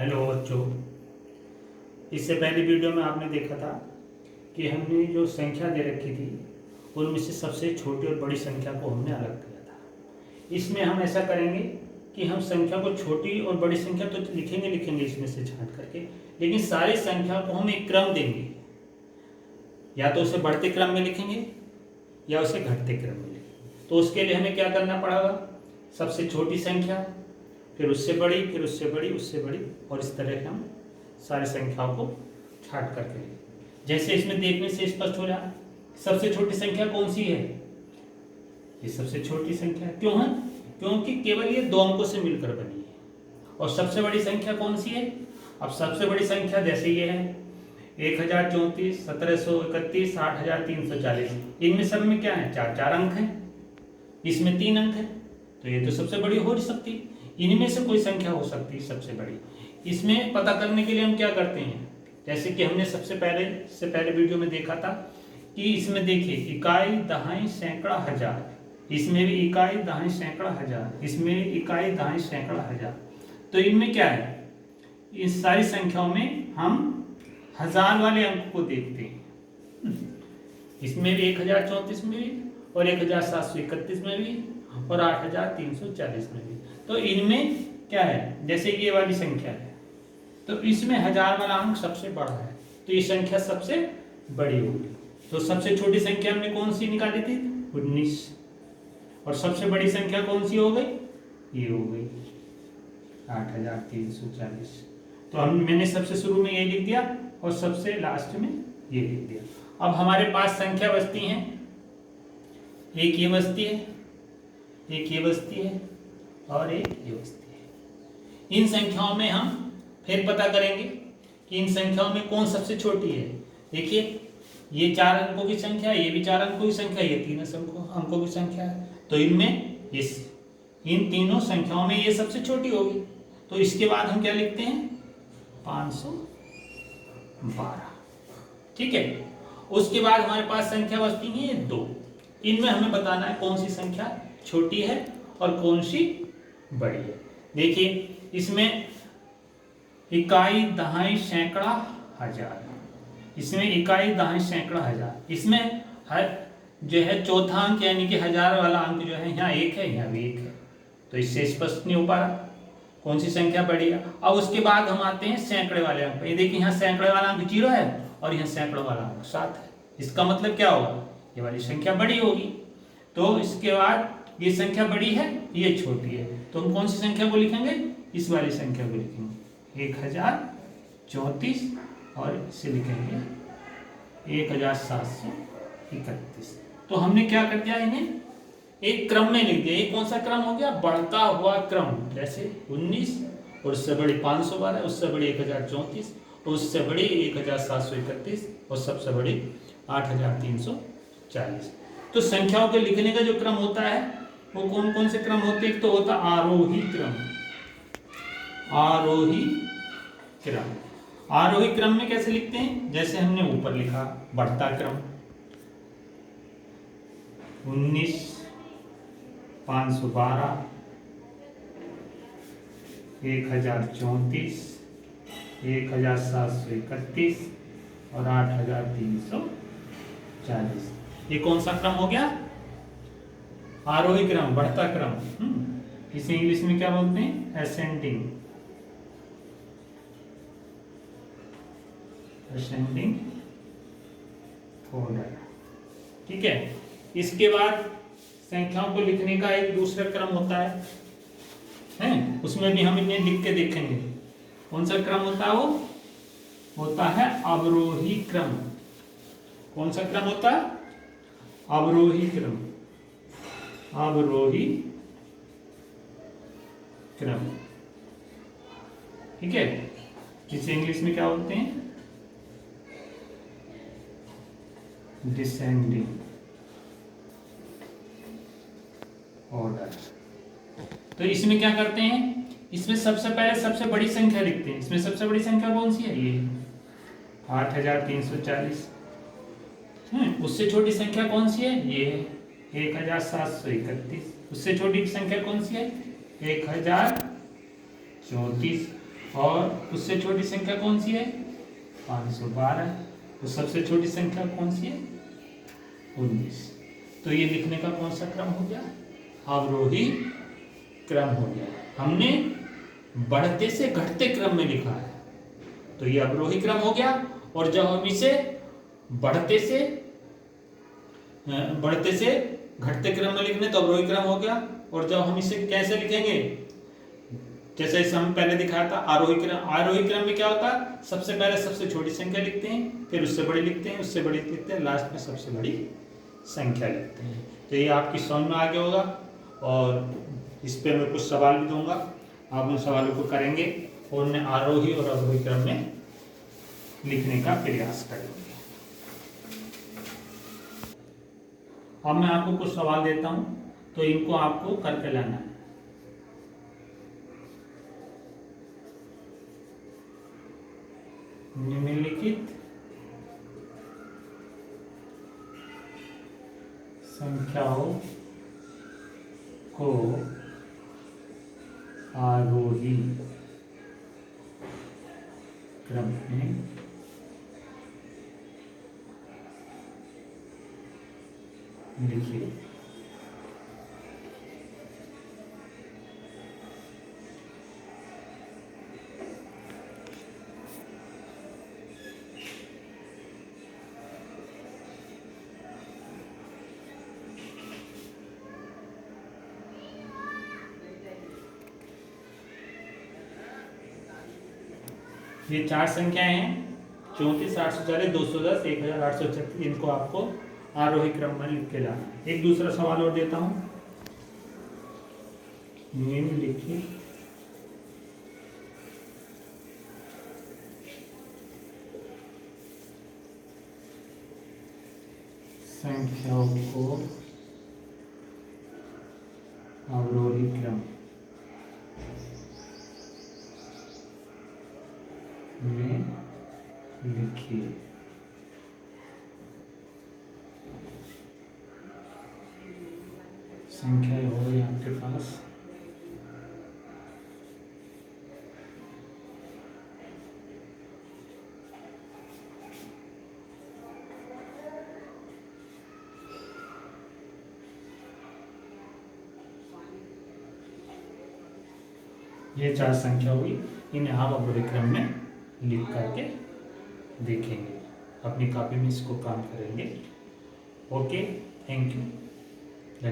Hello बच्चों, इससे पहली वीडियो में आपने देखा था कि हमने जो संख्या दे रखी थी उनमें से सबसे छोटी और बड़ी संख्या को हमने अलग किया था। इसमें हम ऐसा करेंगे कि हम संख्या को छोटी और बड़ी संख्या तो लिखेंगे इसमें से छांट करके, लेकिन सारी संख्या को हम एक क्रम देंगे। या तो उसे बढ़ते क्रम में लिखेंगे या उसे घटते क्रम में लिखेंगे। तो उसके लिए हमें क्या करना पड़ेगा, सबसे छोटी संख्या, फिर उससे बड़ी, फिर उससे बड़ी, उससे बड़ी, और इस तरह हम सारी संख्याओं को छाट करके लेंगे। जैसे इसमें देखने से स्पष्ट हो रहा है, सबसे छोटी संख्या कौन सी है? ये सबसे छोटी संख्या क्यों है? क्योंकि केवल ये दो अंकों से मिलकर बनी है। और सबसे बड़ी संख्या कौन सी है? अब सबसे बड़ी संख्या जैसे ये है 1034, 1731, 8340। इनमें सब में क्या है? चार चार अंक हैं, इसमें 3 अंक है, तो ये तो सबसे बड़ी हो नहीं सकती। इनमें से कोई संख्या हो सकती है सबसे बड़ी। इसमें पता करने के लिए हम क्या करते हैं, जैसे कि हमने सबसे पहले वीडियो में देखा था कि इसमें देखिए इकाई, दहाई, सैकड़ा, हजार। इसमें भी इकाई, दहाई, सैकड़ा, हजार। इसमें इकाई, दहाई, सैकड़ा, हजार। तो इनमें क्या है, इस सारी संख्याओं में हम हजार वाले अंक को देखते हैं। इसमें भी 1034 में भी, और 1731 में भी, और 8340 में भी। तो इनमें क्या है, जैसे ये वाली संख्या है तो इसमें हजार वाला अंक सबसे बड़ा है, तो ये संख्या सबसे बड़ी होगी। तो सबसे छोटी संख्या हमने कौन सी निकाली थी? 19। और सबसे बड़ी संख्या कौन सी हो गई? ये हो गई 8340। तो मैंने सबसे शुरू में ये लिख दिया और सबसे लास्ट में ये लिख दिया। अब हमारे पास संख्या बचती है, एक ये बचती है, एक ये बचती है, और एक ये बचती है। इन संख्याओं में हम फिर पता करेंगे कि इन संख्याओं में कौन सबसे छोटी है। देखिए ये 4 अंकों की संख्या, ये भी 4 अंकों की संख्या, ये 3 अंकों की संख्या है। तो इनमें इन तीनों संख्याओं में ये सबसे छोटी होगी। तो इसके बाद हम क्या लिखते हैं? 512। ठीक है। उसके बाद हमारे पास संख्या बचती है 2। इनमें हमें बताना है कौन सी संख्या छोटी है और कौन सी बड़ी है। देखिए इसमें इकाई, दहाई, सैकड़ा, हजार। इसमें इकाई, दहाई, सैकड़ा, हजार। इसमें हर जो है चौथा अंक यानी कि हजार वाला अंक जो है यहाँ 1 है, यहाँ भी 1 है। तो इससे स्पष्ट नहीं हो पा रहा कौन सी संख्या बड़ी है। अब उसके बाद हम आते हैं सैकड़े वाले अंक। ये देखिए यहाँ सैकड़े वाला अंक 0 है और यहाँ सैकड़ों वाला अंक 7 है। इसका मतलब क्या होगा? ये वाली संख्या बड़ी होगी। तो इसके बाद ये संख्या बड़ी है, ये छोटी है, तो हम कौन सी संख्या को लिखेंगे? इस वाली संख्या को लिखेंगे 1034, और इसे लिखेंगे 1731। तो हमने क्या कर दिया, इन्हें एक क्रम में लिख दिया। ये कौन सा क्रम हो गया? बढ़ता हुआ क्रम। जैसे 19, और उससे बड़ी 512, उससे बड़ी 1034, उससे बड़ी 1731, और सबसे बड़ी 8340। तो संख्याओं के लिखने का जो क्रम होता है वो कौन कौन से क्रम होते हैं? एक तो होता आरोही क्रम। आरोही क्रम, आरोही क्रम में कैसे लिखते हैं? जैसे हमने ऊपर लिखा बढ़ता क्रम 19, 512, 1034, 1731 और 8340। ये कौन सा क्रम हो गया? आरोही क्रम, बढ़ता क्रम। इसे इंग्लिश में क्या बोलते हैं? Ascending order. ठीक है। इसके बाद संख्याओं को लिखने का एक दूसरा क्रम होता है, उसमें भी हम इन्हें लिख के देखेंगे। कौन सा क्रम होता है? वो होता है अवरोही क्रम। कौन सा क्रम होता है? अवरोही क्रम। अवरोही क्रम। ठीक है। जिसे इंग्लिश में क्या बोलते हैं? Descending order. तो इसमें क्या करते हैं? इसमें सबसे पहले सबसे बड़ी संख्या लिखते हैं। इसमें सबसे बड़ी संख्या कौन सी है? ये 8340। उससे छोटी संख्या कौन सी है? ये है 1731। उससे छोटी संख्या कौन सी है? 1034। और उससे छोटी संख्या कौन सी है? 512। तो सबसे छोटी संख्या कौन सी है? 19। तो ये लिखने का कौन सा क्रम हो गया? अवरोही क्रम हो गया। हमने बढ़ते से घटते क्रम में लिखा है, तो ये अवरोही क्रम हो गया। और जब हम इसे बढ़ते से घटते क्रम में लिखने तो अवरोही क्रम हो गया। और जब हम इसे कैसे लिखेंगे, जैसे इसे हम पहले दिखाया था आरोही क्रम। आरोही क्रम में क्या होता है? सबसे पहले सबसे छोटी संख्या लिखते हैं, फिर उससे बड़ी लिखते हैं, उससे बड़ी लिखते हैं, लास्ट में सबसे बड़ी संख्या लिखते हैं। तो ये आपकी समझ में आ गया होगा। और इस पे मैं कुछ सवाल भी दूंगा, आप उन सवालों को करेंगे और उन्हें आरोही और अवरोही क्रम में लिखने का प्रयास करेंगे। अब मैं आपको कुछ सवाल देता हूं, तो इनको आपको करके लाना है। निम्नलिखित संख्याओं को आरोही क्रम में लिखिए। ये 4 संख्याएं हैं, 34, 840, 210, 1836। इनको आपको आरोही क्रम में लिख के लाना है। एक दूसरा सवाल और देता हूं। निम्नलिखित संख्याओं को अवरोही क्रम में लिखिए। संख्याएं हो गई आपके पास। ये 4 संख्या हुई, इन्हें आप अवरोही क्रम में लिख करके देखेंगे, अपनी कॉपी में इसको काम करेंगे। Okay, thank you.